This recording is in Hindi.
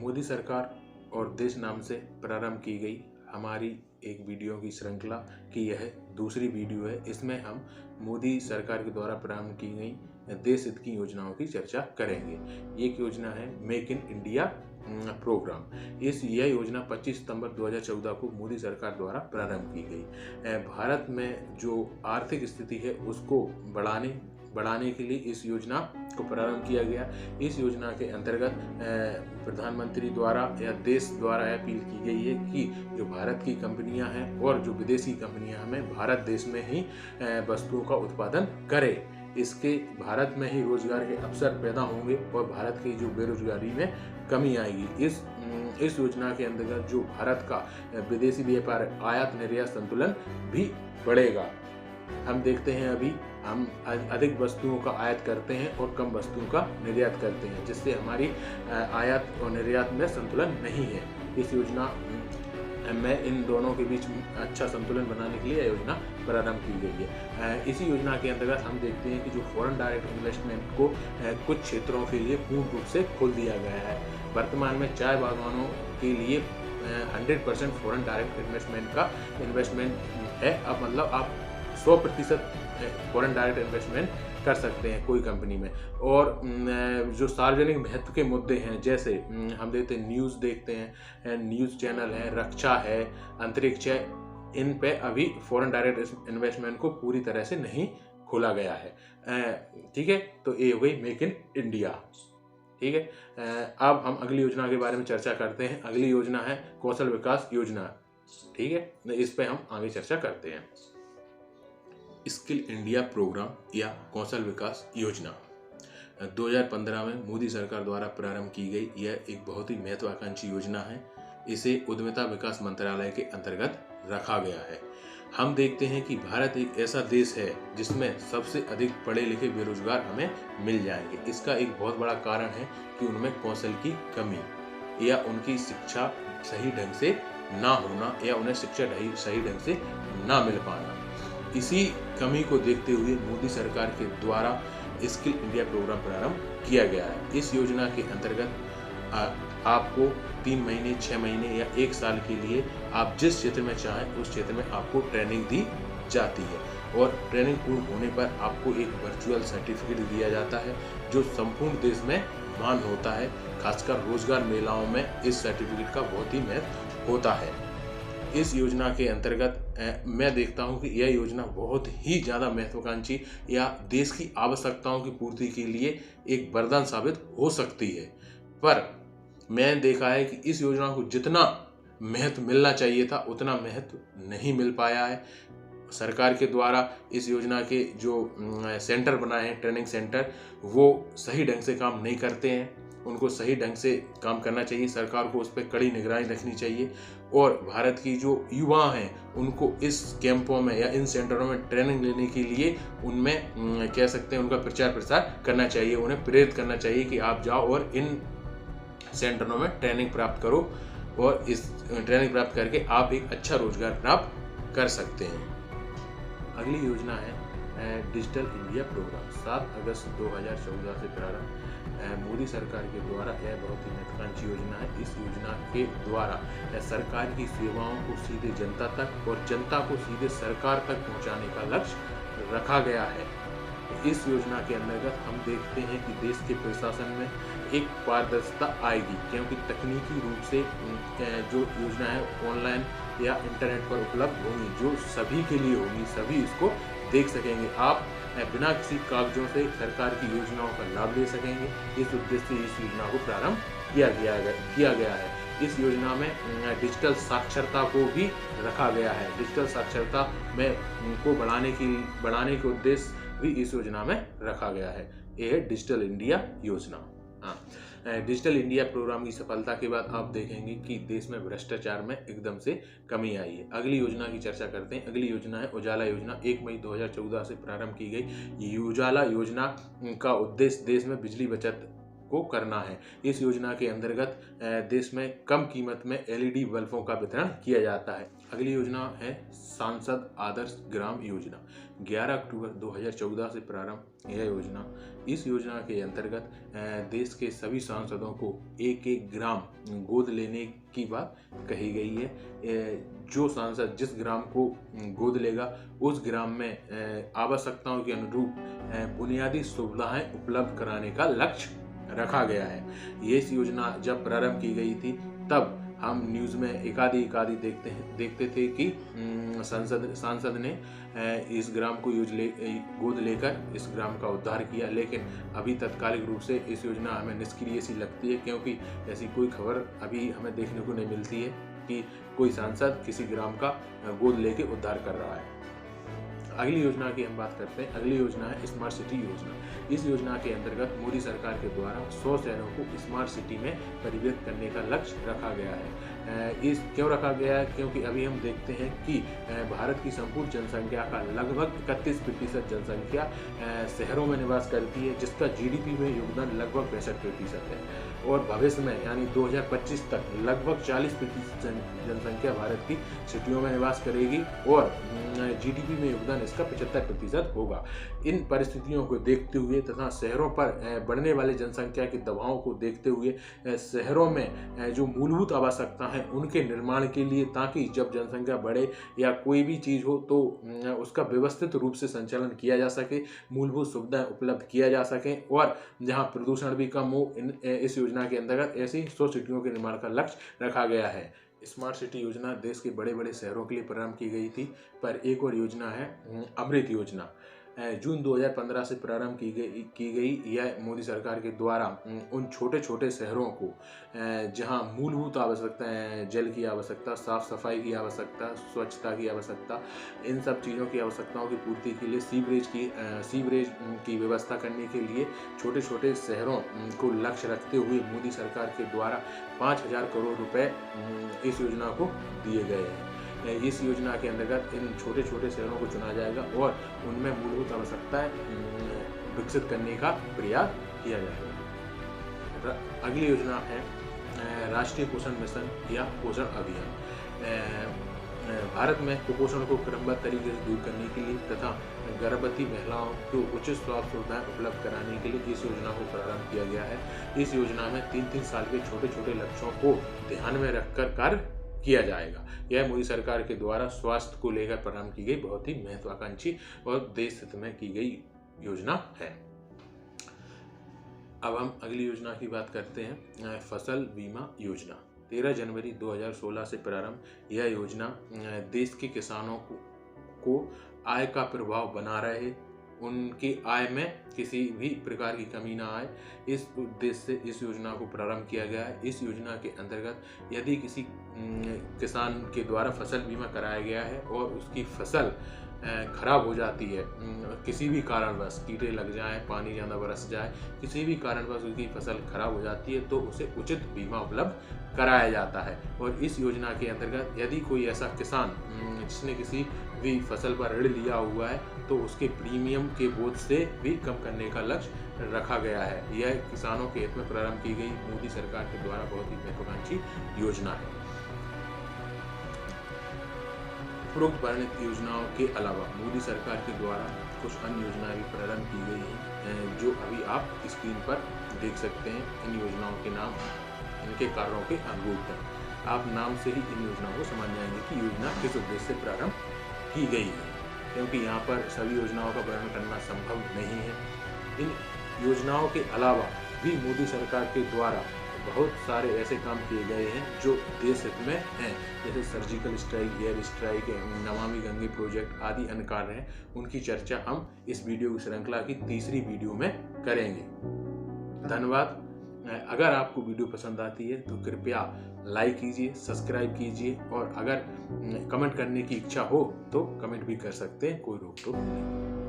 मोदी सरकार और देश नाम से प्रारंभ की गई हमारी एक वीडियो की श्रृंखला की यह दूसरी वीडियो है। इसमें हम मोदी सरकार के द्वारा प्रारंभ की गई देश हित की योजनाओं की चर्चा करेंगे। एक योजना है मेक इन इंडिया प्रोग्राम। यह योजना 25 सितंबर 2014 को मोदी सरकार द्वारा प्रारंभ की गई। भारत में जो आर्थिक स्थिति है उसको बढ़ाने के लिए इस योजना को प्रारंभ किया गया। इस योजना के अंतर्गत प्रधानमंत्री द्वारा या देश द्वारा अपील की गई है कि जो भारत की कंपनियां हैं और जो विदेशी कंपनियां हमें भारत देश में ही वस्तुओं का उत्पादन करें। इसके भारत में ही रोजगार के अवसर पैदा होंगे और भारत की जो बेरोजगारी में कमी आएगी। इस योजना के अंतर्गत जो भारत का विदेशी व्यापार आयात निर्यात संतुलन भी बढ़ेगा। हम देखते हैं अभी हम अधिक वस्तुओं का आयात करते हैं और कम वस्तुओं का निर्यात करते हैं, जिससे हमारी आयात और निर्यात में संतुलन नहीं है। इस योजना में इन दोनों के बीच अच्छा संतुलन बनाने के लिए यह योजना प्रारंभ की गई है। इसी योजना के अंतर्गत हम देखते हैं कि जो फॉरेन डायरेक्ट इन्वेस्टमेंट को कुछ क्षेत्रों के लिए पूर्ण रूप से खोल दिया गया है। वर्तमान में चाय बागानों के लिए 100% फॉरेन डायरेक्ट इन्वेस्टमेंट है। अब मतलब आप 100% फॉरेन डायरेक्ट इन्वेस्टमेंट कर सकते हैं कोई कंपनी में। और जो सार्वजनिक महत्व के मुद्दे हैं, जैसे हम देखते हैं न्यूज़ देखते हैं, न्यूज़ चैनल है, रक्षा है, अंतरिक्ष है, इन पे अभी फॉरेन डायरेक्ट इन्वेस्टमेंट को पूरी तरह से नहीं खोला गया है। ठीक है, तो ये हो गई मेक इन इंडिया। ठीक है, अब हम अगली योजना के बारे में चर्चा करते हैं। अगली योजना है कौशल विकास योजना। ठीक है, इस पे हम आगे चर्चा करते हैं। स्किल इंडिया प्रोग्राम या कौशल विकास योजना 2015 में मोदी सरकार द्वारा प्रारंभ की गई यह एक बहुत ही महत्वाकांक्षी योजना है। इसे उद्यमिता विकास मंत्रालय के अंतर्गत रखा गया है। हम देखते हैं कि भारत एक ऐसा देश है जिसमें सबसे अधिक पढ़े लिखे बेरोजगार हमें मिल जाएंगे। इसका एक बहुत बड़ा कारण है कि उनमें कौशल की कमी या उनकी शिक्षा सही ढंग से ना होना या उन्हें शिक्षा सही ढंग से ना मिल पाना। इसी कमी को देखते हुए मोदी सरकार के द्वारा स्किल इंडिया प्रोग्राम प्रारंभ किया गया है। इस योजना के अंतर्गत आपको 3 महीने, 6 महीने या 1 साल के लिए आप जिस क्षेत्र में चाहें उस क्षेत्र में आपको ट्रेनिंग दी जाती है और ट्रेनिंग पूर्ण होने पर आपको एक वर्चुअल सर्टिफिकेट दिया जाता है जो संपूर्ण देश में मान होता है। खासकर रोजगार मेलाओं में इस सर्टिफिकेट का बहुत ही महत्व होता है। इस योजना के अंतर्गत मैं देखता हूं कि यह योजना बहुत ही ज़्यादा महत्वाकांक्षी या देश की आवश्यकताओं की पूर्ति के लिए एक वरदान साबित हो सकती है। पर मैंने देखा है कि इस योजना को जितना महत्व मिलना चाहिए था उतना महत्व नहीं मिल पाया है। सरकार के द्वारा इस योजना के जो सेंटर बनाए हैं, ट्रेनिंग सेंटर, वो सही ढंग से काम नहीं करते हैं। उनको सही ढंग से काम करना चाहिए। सरकार को उस पर कड़ी निगरानी रखनी चाहिए और भारत की जो युवा हैं उनको इस कैंपों में या इन सेंटरों में ट्रेनिंग लेने के लिए उनमें कह सकते हैं उनका प्रचार प्रसार करना चाहिए। उन्हें प्रेरित करना चाहिए कि आप जाओ और इन सेंटरों में ट्रेनिंग प्राप्त करो और इस ट्रेनिंग प्राप्त करके आप एक अच्छा रोजगार प्राप्त कर सकते हैं। अगली योजना है डिजिटल इंडिया प्रोग्राम। 7 अगस्त 2014 से प्रारंभ मोदी सरकार के द्वारा यह बहुत ही महत्वाकांक्षी योजना है। इस योजना के द्वारा सरकार की सेवाओं को सीधे जनता तक और जनता को सीधे सरकार तक पहुंचाने का लक्ष्य रखा गया है। इस योजना के अंतर्गत हम देखते हैं कि देश के प्रशासन में एक पारदर्शिता आएगी, क्योंकि तकनीकी रूप से जो योजना है ऑनलाइन या इंटरनेट पर उपलब्ध होंगी, जो सभी के लिए होंगी, सभी इसको देख सकेंगे। आप बिना किसी कागजों से सरकार की योजनाओं का लाभ ले सकेंगे। इस उद्देश्य से इस योजना को प्रारंभ किया गया है। इस योजना में डिजिटल साक्षरता को भी रखा गया है। डिजिटल साक्षरता में को बढ़ाने के उद्देश्य भी इस योजना में रखा गया है। यह है डिजिटल इंडिया योजना। डिजिटल इंडिया प्रोग्राम की सफलता के बाद आप देखेंगे कि देश में भ्रष्टाचार में एकदम से कमी आई है। अगली योजना की चर्चा करते हैं। अगली योजना है उजाला योजना। 1 मई 2014 से प्रारंभ की गई उजाला योजना का उद्देश्य देश में बिजली बचत को करना है। इस योजना के अंतर्गत देश में कम कीमत में LED बल्बों का वितरण किया जाता है। अगली योजना है सांसद आदर्श ग्राम योजना। 11 अक्टूबर 2014 से प्रारंभ यह योजना। इस योजना के अंतर्गत देश के सभी सांसदों को एक एक ग्राम गोद लेने की बात कही गई है। जो सांसद जिस ग्राम को गोद लेगा उस ग्राम में आवश्यकताओं के अनुरूप बुनियादी सुविधाएं उपलब्ध कराने का लक्ष्य रखा गया है। ये इस योजना जब प्रारंभ की गई थी तब हम न्यूज़ में एकाधी देखते थे कि सांसद ने इस ग्राम को गोद लेकर इस ग्राम का उद्धार किया, लेकिन अभी तत्कालिक रूप से इस योजना हमें निष्क्रिय सी लगती है, क्योंकि ऐसी कोई खबर अभी हमें देखने को नहीं मिलती है कि कोई सांसद किसी ग्राम का गोद लेके उद्धार कर रहा है। अगली योजना की हम बात करते हैं। अगली योजना है स्मार्ट सिटी योजना। इस योजना के अंतर्गत मोदी सरकार के द्वारा 100 शहरों को स्मार्ट सिटी में परिवर्तित करने का लक्ष्य रखा गया है। इस क्यों रखा गया है? क्योंकि अभी हम देखते हैं कि भारत की संपूर्ण जनसंख्या का लगभग 31% जनसंख्या शहरों में निवास करती है, जिसका GDP में योगदान लगभग 65% है, और भविष्य में यानी 2025 तक लगभग 40% जनसंख्या भारत की सिटियों में निवास करेगी और GDP में योगदान इसका 75% होगा। इन परिस्थितियों को देखते हुए तथा शहरों पर बढ़ने वाले जनसंख्या के दबाव को देखते हुए शहरों में जो मूलभूत आवश्यकता है उनके निर्माण के लिए, ताकि जब जनसंख्या बढ़े या कोई भी चीज़ हो तो उसका व्यवस्थित रूप से संचालन किया जा सके, मूलभूत सुविधाएं उपलब्ध किया जा सके और जहां प्रदूषण भी कम हो, इस योजना के अंतर्गत ऐसी 100 सिटियों के निर्माण का लक्ष्य रखा गया है। स्मार्ट सिटी योजना देश के बड़े बड़े शहरों के लिए प्रारंभ की गई थी, पर एक और योजना है अमृत योजना। जून 2015 से प्रारंभ की गई यह मोदी सरकार के द्वारा उन छोटे छोटे शहरों को जहां मूलभूत आवश्यकताएं, जल की आवश्यकता, साफ सफाई की आवश्यकता, स्वच्छता की आवश्यकता, इन सब चीज़ों की आवश्यकताओं की पूर्ति के लिए सीवरेज की व्यवस्था करने के लिए छोटे छोटे शहरों को लक्ष्य रखते हुए मोदी सरकार के द्वारा 5,000 करोड़ रुपए इस योजना को दिए गए हैं। इस योजना के अंतर्गत इन छोटे छोटे शहरों को चुना जाएगा और उनमें मूलभूत आवश्यकताएं विकसित करने का प्रयास किया जाएगा। अगली योजना है राष्ट्रीय पोषण मिशन या पोषण अभियान। भारत में कुपोषण को क्रमबद्ध तरीके से दूर करने के लिए तथा गर्भवती महिलाओं को उचित स्वास्थ्य सुविधाएं उपलब्ध कराने के लिए इस योजना को प्रारंभ किया गया है। इस योजना में 3-3 साल के छोटे छोटे लक्ष्यों को ध्यान में रखकर कार्य किया जाएगा। यह मोदी सरकार के द्वारा स्वास्थ्य को लेकर प्रारंभ की गई बहुत ही महत्वाकांक्षी और देश हित में की गई योजना है। अब हम अगली योजना की बात करते हैं, फसल बीमा योजना। 13 जनवरी 2016 से प्रारंभ यह योजना देश के किसानों को आय का प्रभाव बना रहे, उनकी आय में किसी भी प्रकार की कमी ना आए, इस उद्देश्य से इस योजना को प्रारंभ किया गया है। इस योजना के अंतर्गत यदि किसी किसान के द्वारा फसल बीमा कराया गया है और उसकी फसल खराब हो जाती है, किसी भी कारणवश कीड़े लग जाएं, पानी ज़्यादा बरस जाए, किसी भी कारणवश उसकी फसल खराब हो जाती है तो उसे उचित बीमा उपलब्ध कराया जाता है। और इस योजना के अंतर्गत यदि कोई ऐसा किसान जिसने किसी भी फसल पर ऋण लिया हुआ है तो उसके प्रीमियम के बोझ से भी कम करने का लक्ष्य रखा गया है। यह किसानों के हित में प्रारंभ की गई मोदी सरकार के द्वारा बहुत ही महत्वाकांक्षी योजना है। उपरोक्त वर्णित योजनाओं के अलावा मोदी सरकार के द्वारा कुछ अन्य योजनाएं भी प्रारंभ की गई हैं, जो अभी आप स्क्रीन पर देख सकते हैं। इन योजनाओं के नाम इनके कार्यों के अनुरूप हैं। आप नाम से ही इन योजनाओं को समझ जाएंगे कि योजना किस उद्देश्य से प्रारंभ की गई है, क्योंकि यहाँ पर सभी योजनाओं का वर्णन करना संभव नहीं है। इन योजनाओं के अलावा भी मोदी सरकार के द्वारा बहुत सारे ऐसे काम किए गए हैं जो देश हित में हैं, जैसे surgical strike, air strike, Namami Gange project आदि अन्य कार्य हैं। उनकी चर्चा हम इस वीडियो की श्रृंखला की तीसरी वीडियो में करेंगे। धन्यवाद। अगर आपको वीडियो पसंद आती है तो कृपया लाइक कीजिए, सब्सक्राइब कीजिए और अगर कमेंट करने की इच्छा हो तो कमेंट भी कर सकते हैं, कोई रोक टोक नहीं।